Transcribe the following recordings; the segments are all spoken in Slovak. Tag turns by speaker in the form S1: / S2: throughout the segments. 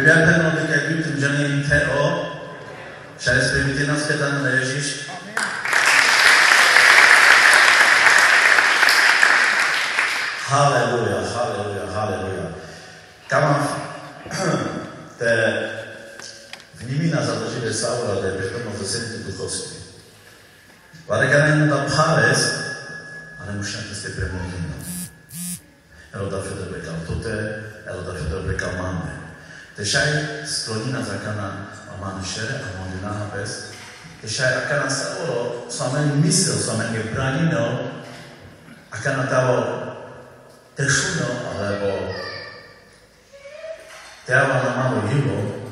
S1: Vyjadreno by keď tým ženým Teo, všade spevite nás keď na Ježiš. Halleluja, halleluja, halleluja. Камам те внимина задължили Саула да е притомно за Светите Духовски. Варекане му да парес, а не мушнете сте премодлено. Ело да Федор брекал туте, ело да Федор брекал маме. Тешай склонина закана маме шере, а молина без. Тешай акана Сауло, самен мисъл, самен ги бранино, акана таво Tešuno, alebo Teava na malo jivo,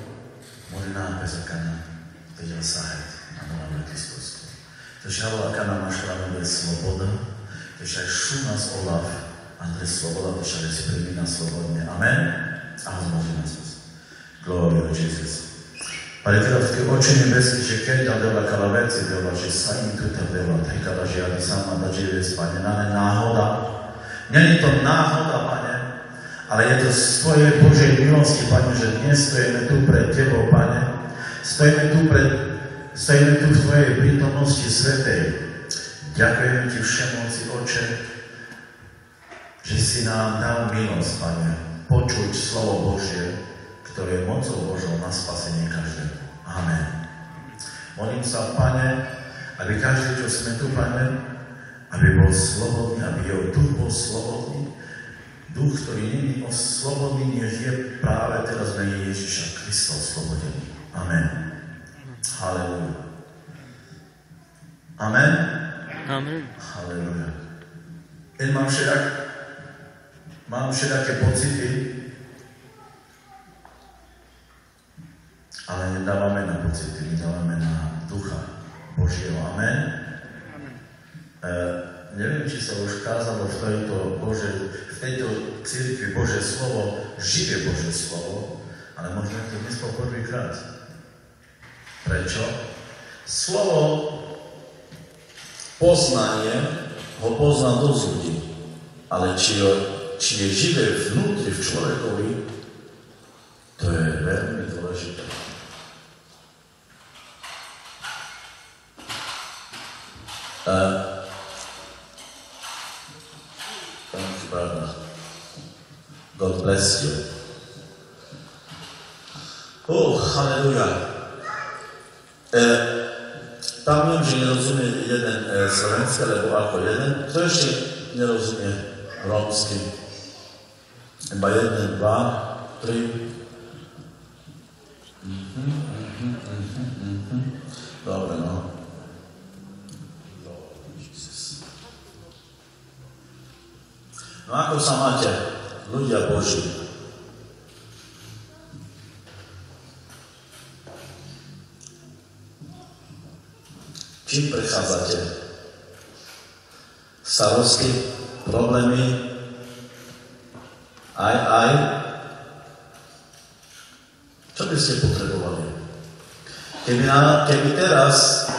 S1: môže nám bezakana, teď osahať na malé Kristusku. Tež halo akana mašla nové sloboda, tež aj šuna z Olaf, Andrej sloboda, tež aj si primína slobodne. Amen? A rozmoží nás. Glory to Jesus. Ale teda v tých oči nebeských, že keď dal dela kalaveci dela, že sa im tu tam dela, trikala, že aby sama da živé spane, na náhoda. Nie je to náhoda, Pane, ale je to z Tvojej Božej milosti, Pane, že dnes stojíme tu pred Tebou, Pane. Stojíme tu v Tvojej prítomnosti svätej. Ďakujeme Ti všemoci, Oče, že si nám dal milosť, Pane, počuť slovo Božie, ktoré je mocou Božou na spasenie každého. Amen. Modlím sa, Pane, aby každý, čo sme tu, Pane, aby bol slobodný, aby jeho duch bol slobodný. Duch, ktorý nie je slobodný, než je práve teraz mene Ježiša Krista oslobodený. Amen. Halleluja. Amen.
S2: Amen.
S1: Halleluja. Keď mám všelijaké pocity, ale nedávame na pocity, my dávame na ducha Božieho. Amen. Neviem, či sa už kázalo v tejto cirkvi Božie slovo, živé Božie slovo, ale možno to dnes po prvýkrát. Prečo? Slovo poznanie ho pozná dosť ľudí, ale či je živé vnútri v človekovi, to je veľmi dôležité. God bless you. Halleluja. Tam viem, že nerozumie jeden slovenský, alebo ako jeden. To ešte nerozumie rómsky. Iba 1, 2, 3. Dobre, no. No ako sa máte, ľudia Boží? Čím prechádzate? Starosti, problémy? Aj? Čo by ste potrebovali? Keby teraz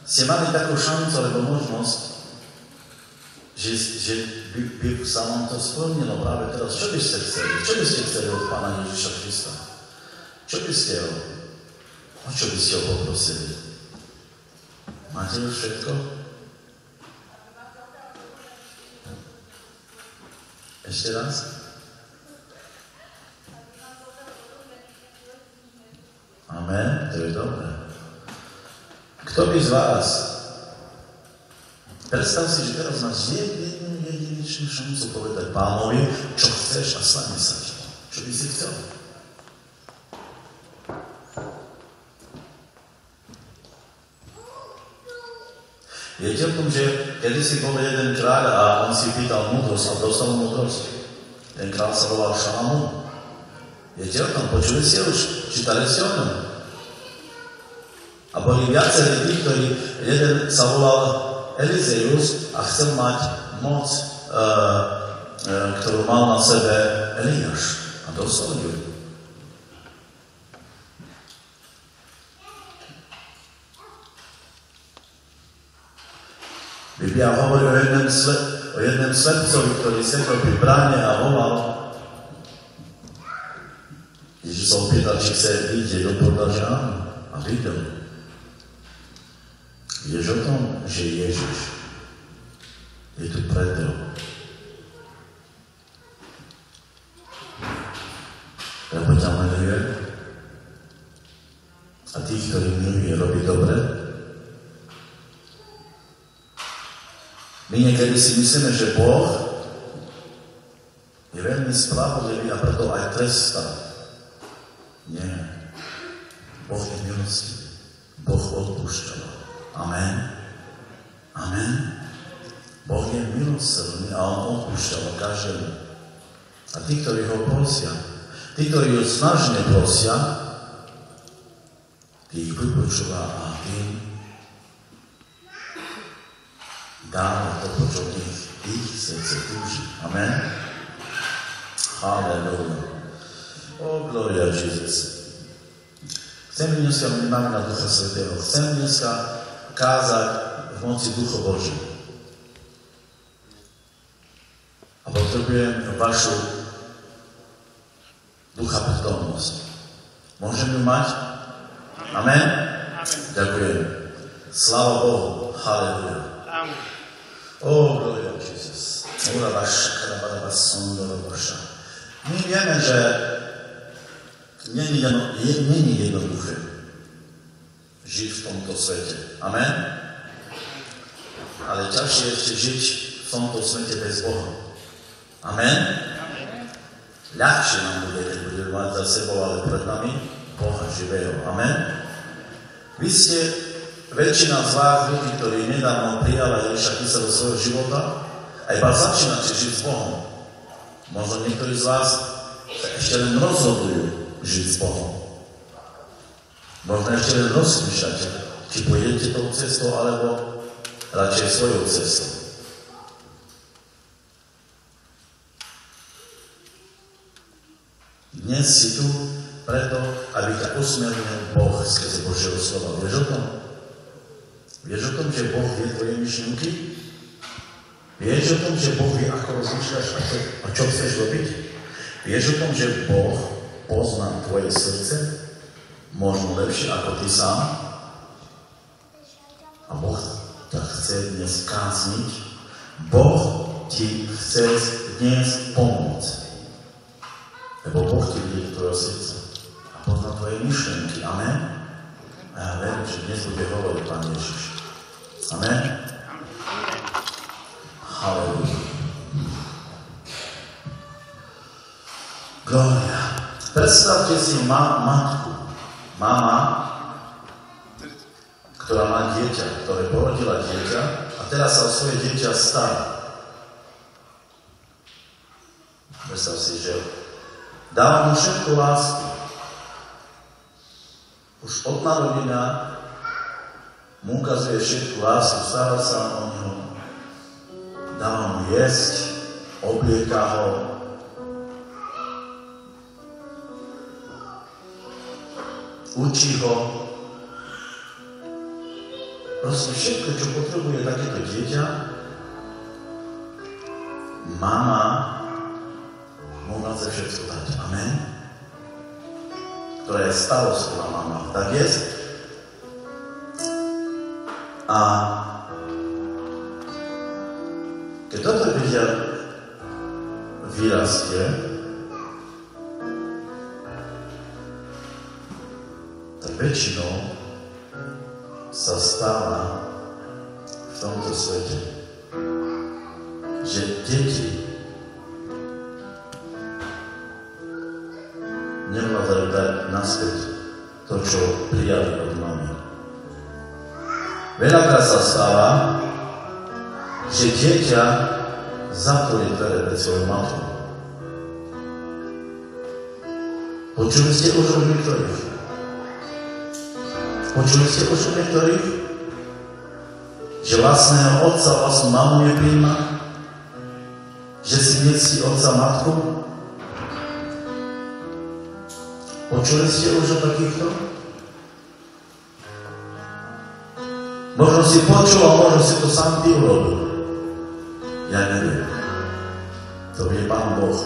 S1: ste mali takú šancu alebo možnosť, že by sa vám to splnilo práve teraz. Čo by ste chceli? Čo by ste chceli od Pána Ježiša Krista? Čo by ste ho? O čo by ste ho poprosili? Máte už všetko? Ešte raz? Amen, to je dobré. Kto by z vás? Predstav si, že teraz máš jednu jedinečnú šancu povedať Pánovi, čo chceš a stane sa ti. Čo by si chcel? Viete o tom, že kedysi bol jeden kráľ a on si pýtal múdrosť a dostal múdrosť. Ten kráľ sa volal Šalamún. Viete o tom? Počuli ste už? Čítali ste o tom? A boli viacerí tí, ktorí jeden sa volal Elizeus a chcel mať moc, ktorú mal na sebe Eliáš. A dostal ju. Biblia hovorí o jednom slepcovi, ktorý sedel pri bráne a volal. Ježiš sa opýtal, či chce vidieť, odpovedal, že áno. A videl. Vieš o tom, že Ježiš je tu pred tebou. Lebo ťa miluje. A tých, ktorí miluje, robí dobre. My niekedy si myslíme, že Boh je veľmi spravodlivý a preto aj trestá. Nie. Boh je milostivý. Boh odpúšťa. Amen. Amen. Boh je milosrdný a on odpúšťa každému. A tí, ktorí ho prosia, tí, ktorí ho snažne prosia, tí ich vypočúva a tým dáva to, čo ich srdce túži. Amen. Halleluja. O, gloria Jesus. Chcem dneska vnímať na Ducha Svätého. Chcem dneska kázať v moci Ducha Boží. A potrebujem vašu ducha prítomnosť. Môžem ju mať? Amen? Ďakujem. Sláva Bohu. Halleluja. O, gloria Jesus. Ura vaša, krabara sondora vaša. My vieme, že není jednoduché žiť v tomto svete. Amen? Ale ťažšie ešte žiť v tomto svete bez Boha. Amen? Ľahšie nám bude, keď budeme mať za sebou, ale pred nami Boha živého. Amen? Vy ste väčšina z vás ľudí, ktorí nedávno prijali Ježiša Krista do svojho života a iba začínate žiť s Bohom. Možno niektorí z vás ešte len rozhodujú žiť s Bohom. Možno ešte len rozmýšľate, či pôjdete tou cestou, alebo radšej svojou cestou. Dnes si tu preto, aby ťa usmernil Boh skrze Božieho slova. Vieš o tom? Vieš o tom, že Boh vie tvoje myšlienky? Vieš o tom, že Boh vie, ako rozmýšľaš a čo chceš robiť? Vieš o tom, že Boh pozná tvoje srdce možno lepšie ako ty sám? A Boh ťa chce dnes kázniť. Boh ti chce dnes pomôcť. Lebo Boh ti vidí tvoje srdce a pozná tvoje myšlienky. Amen? A ja verím, že dnes bude hovoriť Pán Ježiš. Amen? Halleluja. Gloria. Predstavte si matku. Mama, ktorá má dieťa, ktoré porodila dieťa a teraz sa o svoje dieťa stará. Predstav si, že dáva mu všetko lásku. Už od narodenia mu ukazuje všetku lásku, stará sa o neho, dáva mu jesť, oblieka ho, učí ho. Proste všetko, čo potrebuje takéto dieťa, mama mu chce všetko dať. Amen? Ktorá je starostlivá mama. Tak je? A keď toto dieťa vyrastie, tak väčšinou sa stáva v tomto svete, že deti nevládajú dať naspäť to, čo prijali od mami. Veľakrát sa stáva, že dieťa zatvorí dvere pred svojou matkou. Počuli ste už o niektorých? Počuli ste už o niektorých? Že vlastného otca, vlastnú mamu nepríjma? Že si nectí otca matku? Počuli ste už o takýchto? Možno si počul a možno si to sám ty urobil. Ja neviem. To vie Pán Boh.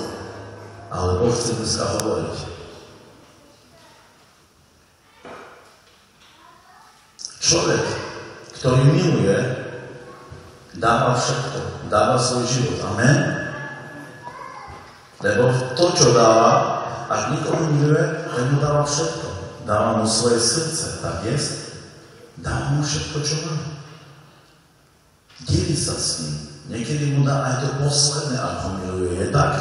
S1: Ale Boh chce dneska hovoriť. Človek, ktorý miluje, dáva všetko. Dáva svoj život. Amen? Lebo to, čo dáva, ak nikoho miluje, ten mu dáva všetko. Dáva mu svoje srdce. Tak je? Dáva mu všetko, čo má. Delí sa s ním. Niekedy mu dá aj to posledné, ak ho miluje. Je tak?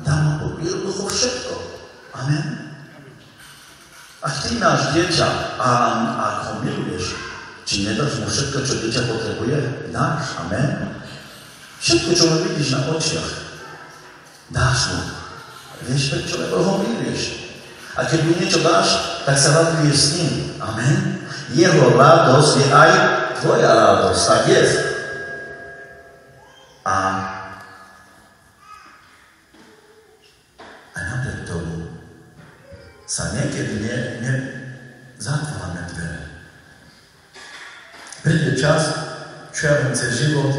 S1: Dá mu jednoducho všetko. Amen? Ak ty máš dieťa a ak ho miluješ, či nedáš mu všetko, čo dieťa potrebuje? Dáš. Amen? Všetko, čo mu vidíš na očiach, dáš mu. Vieš prečo? Lebo ho miluješ. A keď mu niečo dáš, tak sa raduješ s ním. Amen? Jeho radosť je aj tvoja radosť. Tak je. A napriek tomu sa niekedy zatvárame dvere. Príde čas, čo ja viem cez život,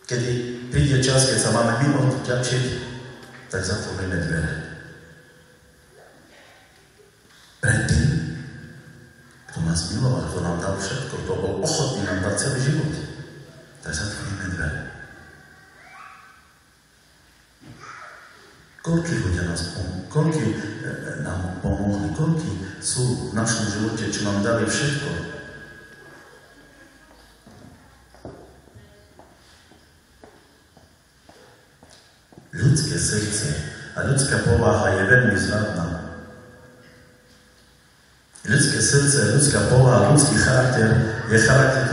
S1: kedy príde čas, keď sa máme mimo vďačiť, tak zatvoríme dvere. Predtým, kto nás miloval, kto nám dal všetko, kto bol ochotný nám dať celý život, tak zatvoríme dvere. Koľký ľudia koľký nám pomohli, koľký sú v našom živote, čo nám dali všetko. Ľudské srdce a ľudská povaha je veľmi zvratná. Ľudské srdce, ľudská povaha, ľudský charakter je charakter,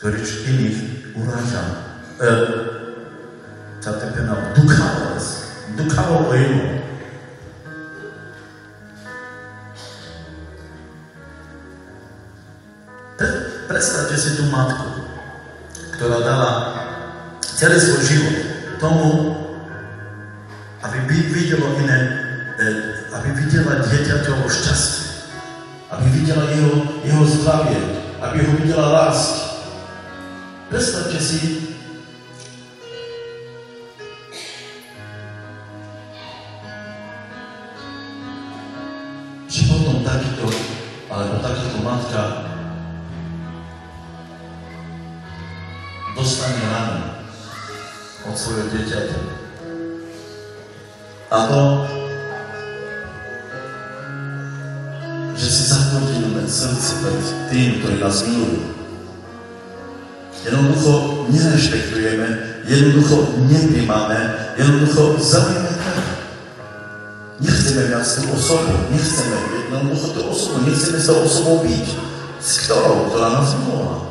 S1: ktorý iných uráža. Dukavo ojivo. Predstavte si tú matku, ktorá dala celý svoj život tomu, aby videla dieťaťovo šťastie, aby videla jeho zdravie, aby ho videla lásky. Predstavte si, že potom takýto matka dostane ránu od svojho dieťaťa. A to, že si zatvoríme srdce pred tým, ktorí nás milujú. Jednoducho nerešpektujeme, jednoducho nepríjmame, jednoducho zaujíme tak. Nechceme viac tú osobu, nechceme jednoducho tú osobu, nechceme s tou osobou byť, s ktorá nás milovala.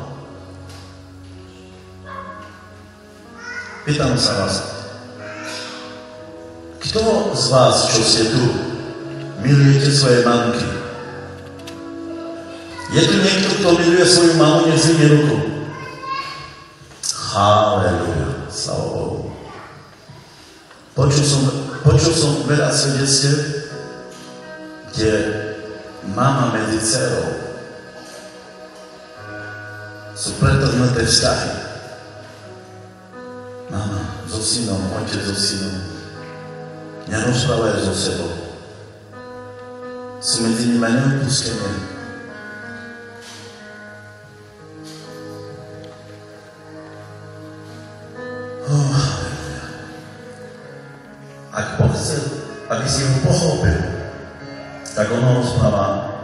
S1: Pýtam sa vás, kto z vás, čo ste tu, milujete svoje mamky? Je tu niekto, kto miluje svoju mamu, nech zvihne ruku. Halelujá, sláva Bohu. Počul som veľa svedectiev, kde mama medzi dcerou sú pretrhnuté vzťahy. Mama so synom, otec so synom nerozprávajú so sebou. Sú medzi nimi neodpustenie. Ak Boh chce, aby si ho pochopil, tak ono rozpráva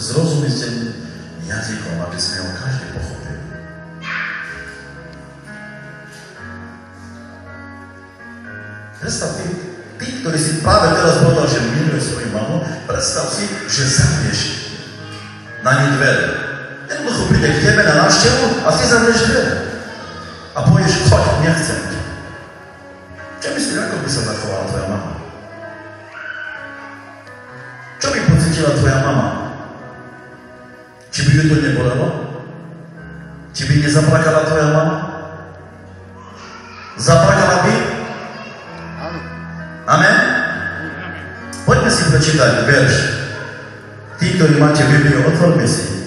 S1: zrozumiteľným jazykom, aby sme ho každý pochopil. Predstav ty, ktorý si práve teraz povedal, že miluje svoju mamu, predstav si, že zamrieš na ňu dvere. Jednoducho príde k tebe na návštevu a ty zamrieš dvere. A povieš, choď, nechcem. Čo myslíš, ako by sa zachovala tvoja mama? Čo by pocítila tvoja mama? Či by ju to nebolelo? Či by nezaplakala tvoja mama? Zaplakala by? Amen? Poďme si prečítať verš. Tí, ktorí máte Bibliu, otvorme si.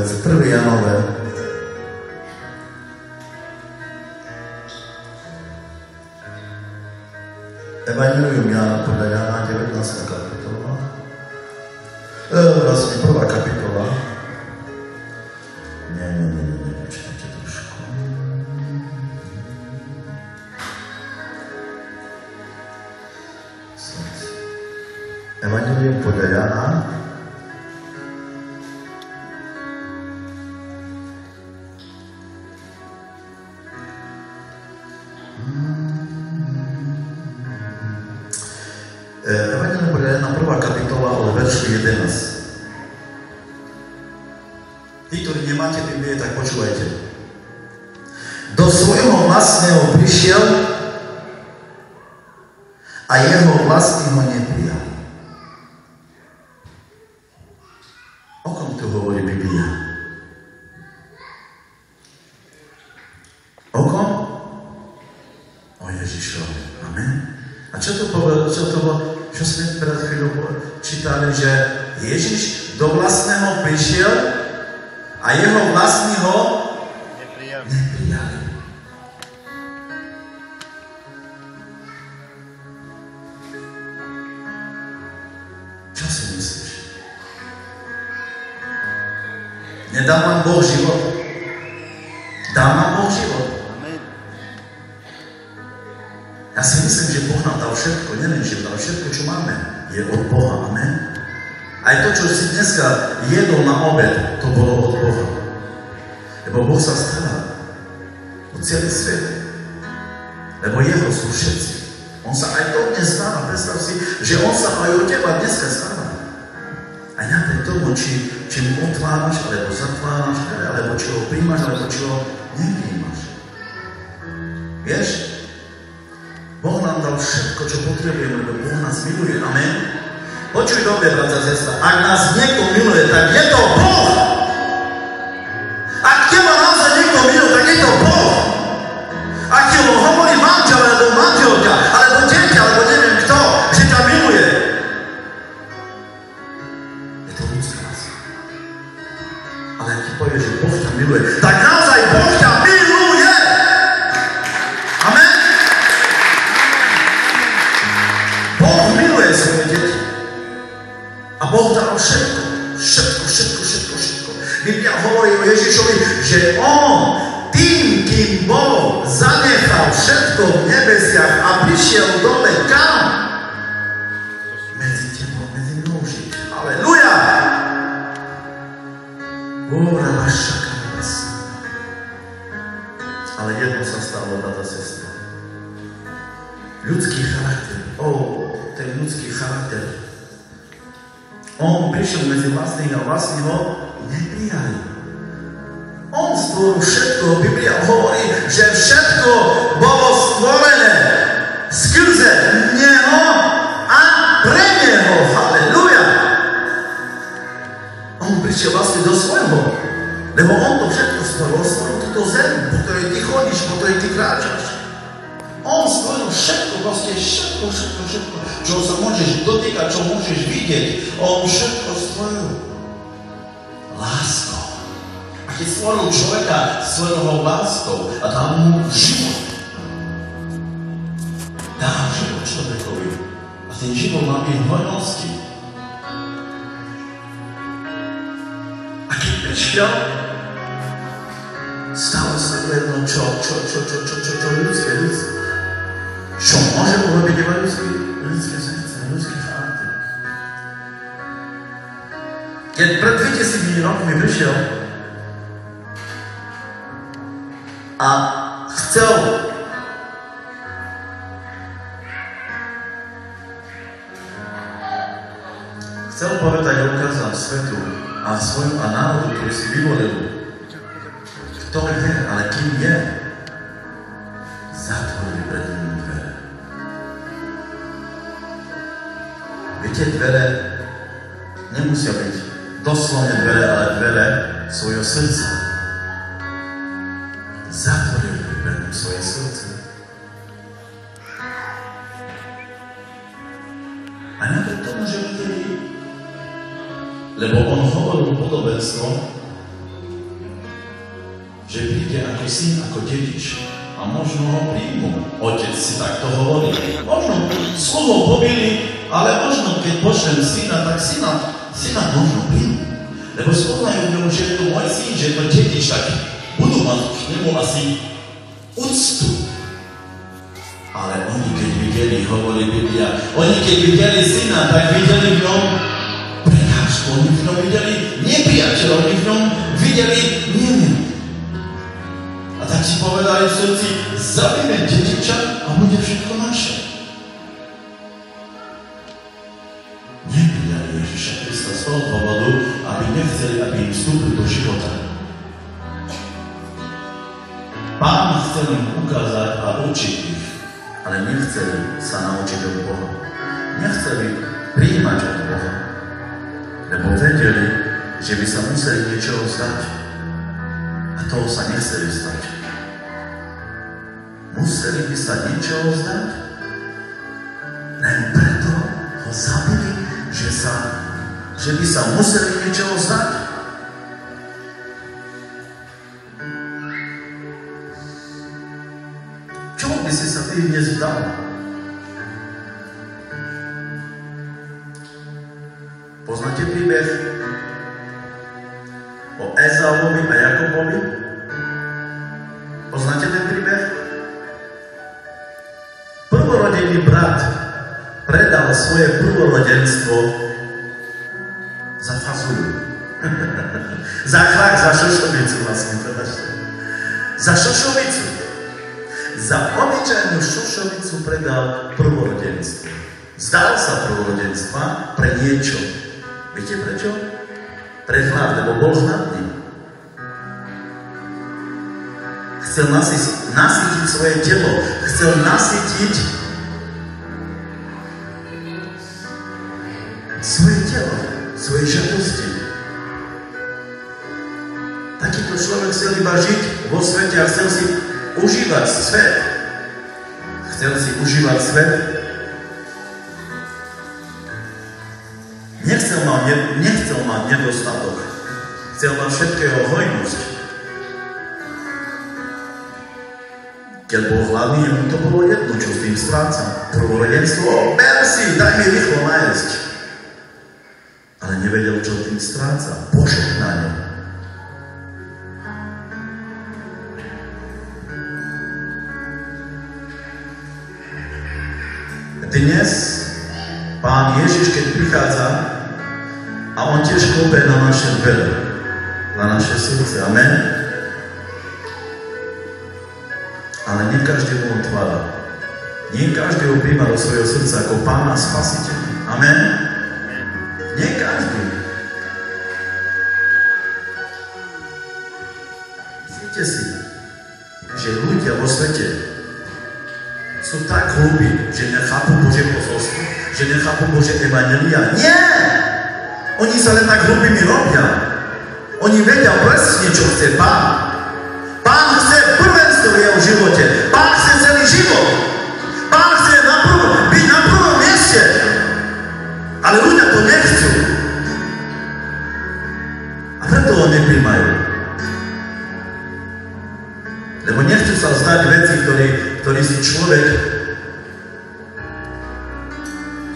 S1: vec. 1. Janove. Evangelium Jána podľa Jána 19. kapitola. Vlastne 1. kapitola. Nie, čítajte trošku. Evangelium podľa Jána. Evangelium podľa Jána 1. kapitola od veršu 11. Tí, ktorí nemáte Biblie, tak počúvajte. Do svojho vlastného prišiel a jeho vlastní ho neprijali. O kom tu hovorí Biblia? O kom? O Ježišovi. Amen. A čo to bolo? Čo sme pred chvíľou čítali, že Ježiš do vlastného prišiel a jeho vlastní ho neprijali. Čo si myslíš? Nedá vám Boh život? Dá vám Boh život? Ja si myslím, že Boh nám dal všetko, neviem život, ale všetko, čo máme, je od Boha. Amen. Aj to, čo si dneska jedol na obed, to bolo od Boha. Lebo Boh sa stará o celý svet. Lebo jeho sú všetci. On sa aj to dnes stará. Predstav si, že on sa aj o teba dneska stará. Aj napriek tomu, či mu otváraš, alebo zatváraš, alebo či ho príjmaš, alebo či ho nepríjmaš. Vieš? Boh nám dal všetko, čo potrebujeme, lebo Boh nás miluje. Amen. Počuj dobre, brat a sestra, ak nás niekto miluje, tak je to Boh! Ak teba naozaj niekto miluje, tak je to Boh! Ak ti ho hovorí manžel, alebo manželka, alebo dieťa, alebo neviem kto, že ťa miluje, je to ľudská láska. Ale ak ti povie, že Boh ťa miluje, tak naozaj Boh ťa miluje! Amen? Boh miluje svoje deti. A Boh dal všetko. Biblia hovorí o Ježišovi, že on tým, kým bol, zanechal všetko v nebesiach a prišiel dole kam? Medzi tebou, medzi mnou žiť. Aleluja! Góra vaša karabasa. Ale jedno sa stalo, brat a sestra. Ľudský charakter. Ten ľudský charakter. On prišiel medzi vlastných a vlastní ho neprijali. On stvoril všetko. Biblia hovorí, že všetko bolo stvorené skrze neho a pre neho. Halleluja. On prišiel vlastne do svojho, lebo on to všetko stvoril. Stvoril túto zem, po ktorej ty chodíš, po ktorej ty kráčaš. On stvoril všetko, vlastne všetko, čo sa môžeš dotýkať, čo môžeš vidieť. On všetko stvoril láskou. A keď stvoril človeka svojou láskou a dal mu život. Dal život človekovi. A ten život má byť v hojnosti. A keď prišiel, stalo sa jedno, čo ľudské. Čo môže urobiť iba ľudské srdce, ľudský charakter. Keď pred 2000 rokmi prišiel a chcel povedať a ukázať svetu a svojmu a národu, ktorý si vyvolil, kto je, ale kým je, zatvorili pred ním dvere. Viete, dvere nemusia byť doslovne dvere, ale dvere svojho srdca. Zatvorili pred ním svoje srdce. A napriek tomu, že videli, lebo on hovoril podobenstvo, že príde ako syn, ako dedič. A možno ho príjmu. Otec si takto hovorí. Možno slovo pobili, ale možno keď pošlem syna, tak syna možno príjmu. Lebo spoznajú v ňom, že je to môj syn, že je to dedič, tak budú mať k nemu asi úctu. Ale oni, keď videli, hovorí Biblia, oni, keď videli syna, tak videli v ňom prekážku. Oni v ňom videli nepriateľa, oni v ňom videli nemilost. A tak si povedali v srdci, zabijeme dediča a bude všetko naše. Neprijali Ježiša Krista z toho dôvodu, aby nechceli, aby im vstúpil do života. Pán chcel im ukázať a učiť ich, ale nechceli sa naučiť od Boha. Nechceli prijímať od Boha, lebo vedeli, že by sa museli niečoho vzdať. A toho sa nechceli vzdať. Museli by sa niečoho vzdať? Len preto ho zabili, že by sa museli niečoho vzdať? Čoho by si sa ty dnes vzdal? Poznáte príbeh o Ezauovi a Jakobovi? Poznáte ten príbeh? Prvorodený brat predal svoje prvorodenstvo za fazulu. Za chlak, za šošovicu vlastne, predačte. Za šošovicu. Za obyčajnú šošovicu predal prvorodenstvo. Vzdal sa prvorodenstva pre niečo. Viete prečo? Pre hlad, lebo bol hladný. Chcel nasytiť svoje telo. Chcel nasytiť svoje telo, svoje žiadosti. Takýto človek chcel iba žiť vo svete a chcel si užívať svet. Chcel si užívať svet. Nechcel mať nedostatok. Chcel mať všetkého hojnosť. Keď bol hladný, mu to bolo jedno, čo s tým stráca. Prvorodenstvo, ber si, daj mi rýchlo najesť. Ale nevedel, čo tým stráca. Požehnanie. Dnes Pán Ježiš, keď prichádza, a on tiež klope na naše dvere, na naše srdce. Amen? Ale nie každý mu otvára. Nie každý ho príjma do svojho srdca ako Pána Spasiteľa. Amen? Nie každý. Myslíte si, že ľudia vo svete sú tak hlúbi, že nechápu Božie posolstvo, že nechápu Božie evanjelia. Nie! Oni sa len tak hlúbimi robia. Oni vedia presne, čo chce Pán. Pán chce prvenstvo v jeho živote. Pán chce celý život. Pán chce byť na prvom mieste. Ale ľudia to nechcú. A preto ho nepríjmajú. Lebo nechcú sa vzdať veci, ktorý si človek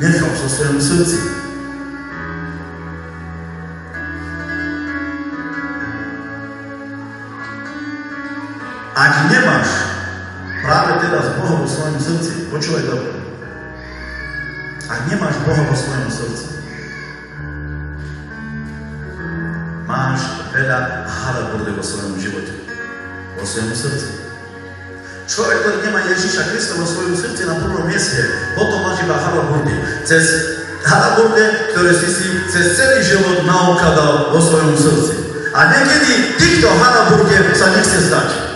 S1: nechal vo svojom srdci. Ak nemáš práve teraz Boha vo svojom srdci, počúvaj dobre. Ak nemáš Boha vo svojom srdci, máš veľa halaburdy vo svojom živote, vo svojom srdci. Človek, ktorý nemá Ježiša Krista vo svojom srdci na prvom mieste, potom máš iba halaburdy. Cez halaburdy, ktoré si cez celý život naokladal vo svojom srdci. A niekedy týchto halaburdieb sa nechce zdať.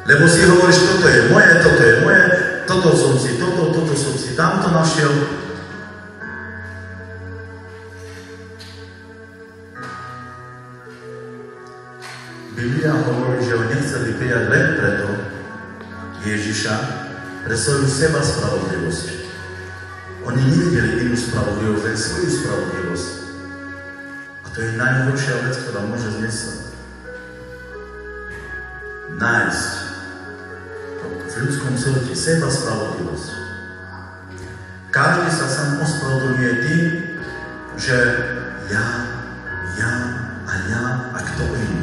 S1: Lebo si hovoríš, toto je moje, toto som si, tamto našiel. Biblia hovorí, že ho nechceli prijať len preto Ježiša pre svoju seba spravodlivosť. Oni nevideli inú spravodlivosť, len svoju spravodlivosť. A to je najhoršia vec, ktorá môže zmysleť. Nájsť v ľudskom srdci seba spravodlivosť. Každý sa sám ospravedlňuje tým, že ja a kto iný.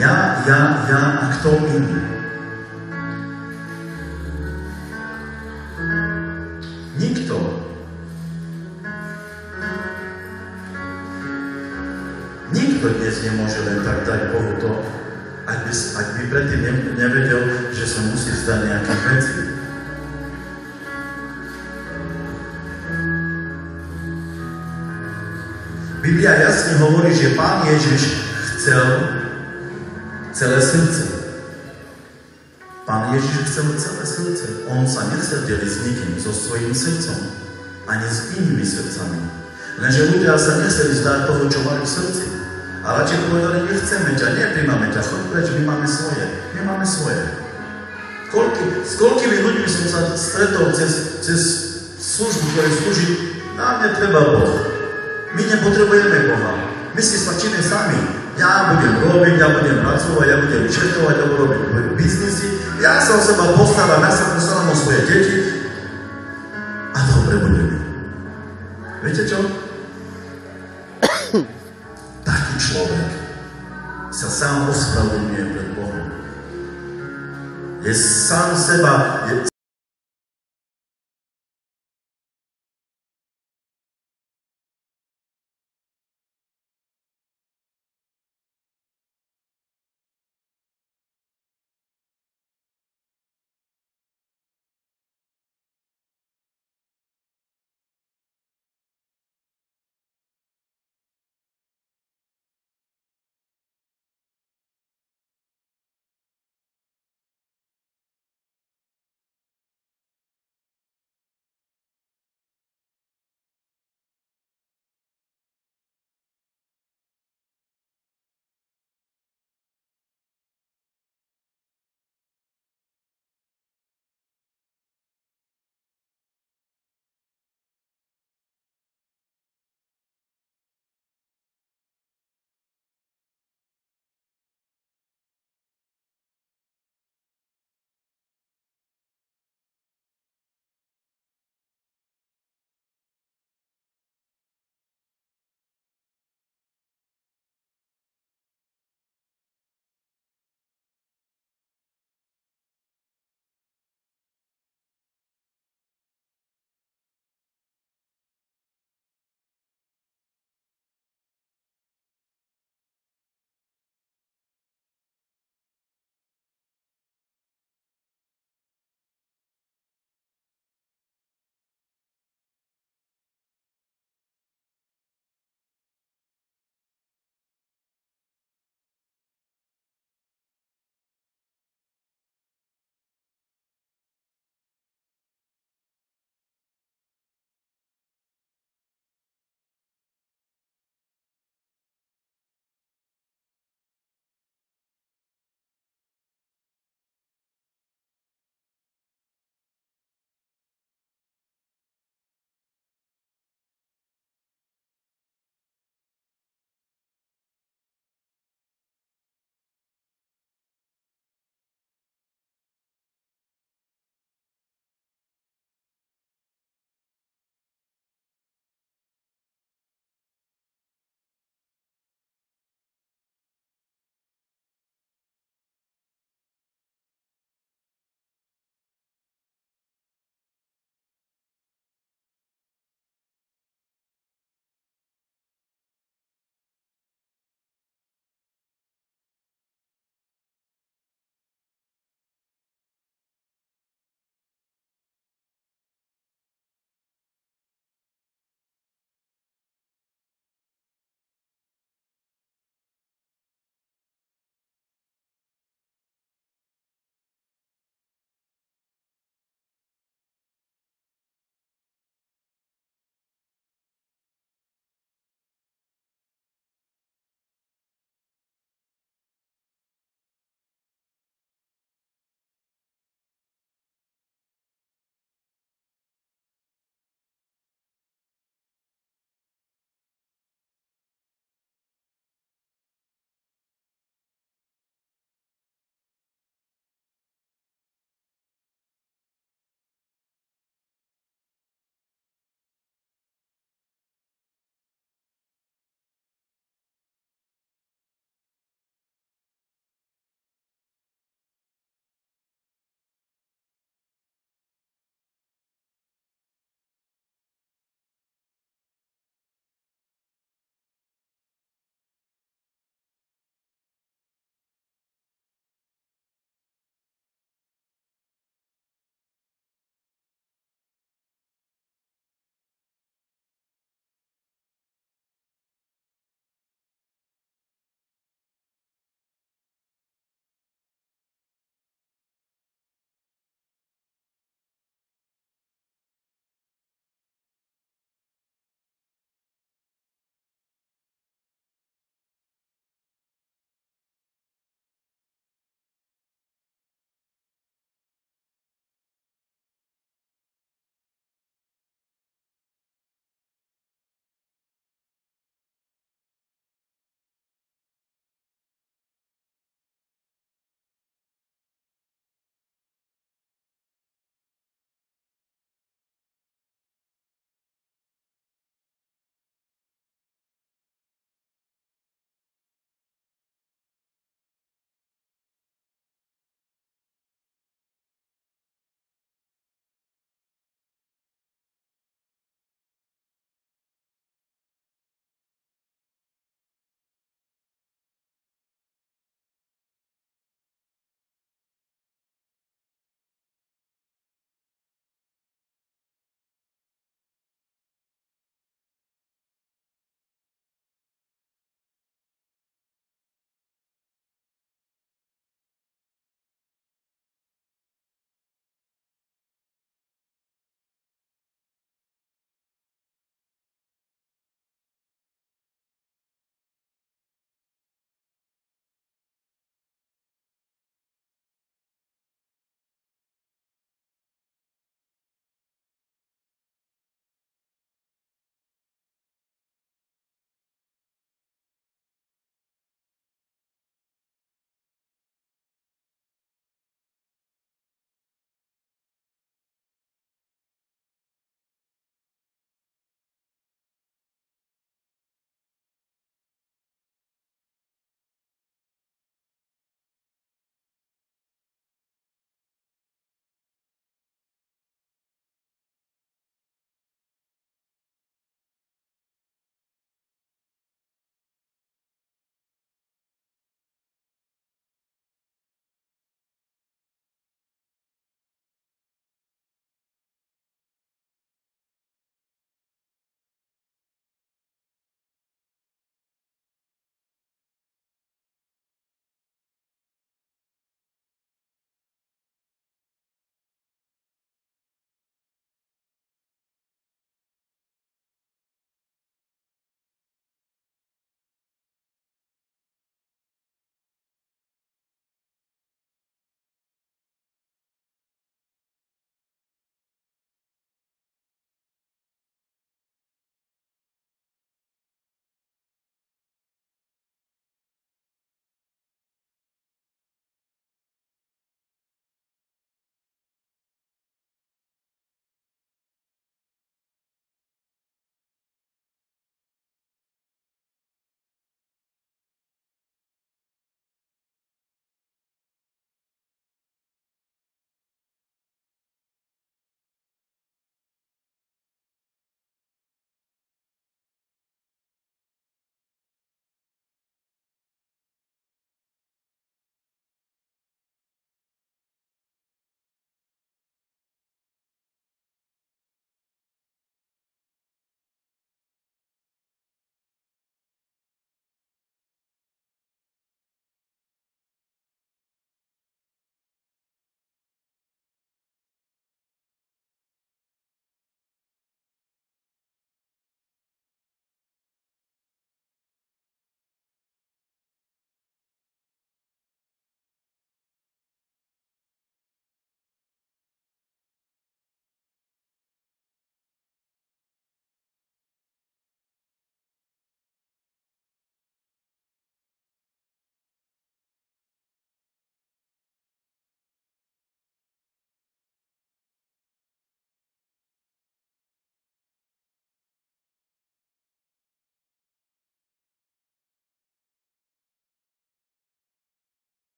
S1: Ja a kto iný. Nikto dnes nemôže len tak dať Bohu to, ak by predtým nevedel, že sa musí vzdať nejaké veci. Biblia jasne hovorí, že Pán Ježiš chcel celé srdce. Pán Ježiš chcel celé srdce. On sa nechcel deliť s nikým, so svojím srdcom, ani s inými srdcami. Lenže ľudia sa nechceli zdať toho, čo mali v srdci. A radšej povedali, nechceme ťa, nepríjmame ťa, choď preč, my máme svoje. S koľkými ľuďmi som sa stretol cez službu, ktoré slúži, nám netreba Boh. My nepotrebujeme Boha. My si stačíme sami. Ja budem robiť, ja budem pracovať, ja budem čertovať, ja budem robiť biznisy. Ja sa o seba postaram, ja sa postaram o svoje deti. A dobre budeme. Viete čo? Taký človek sa sám ospravedlňuje pred Bohom. Je sám seba,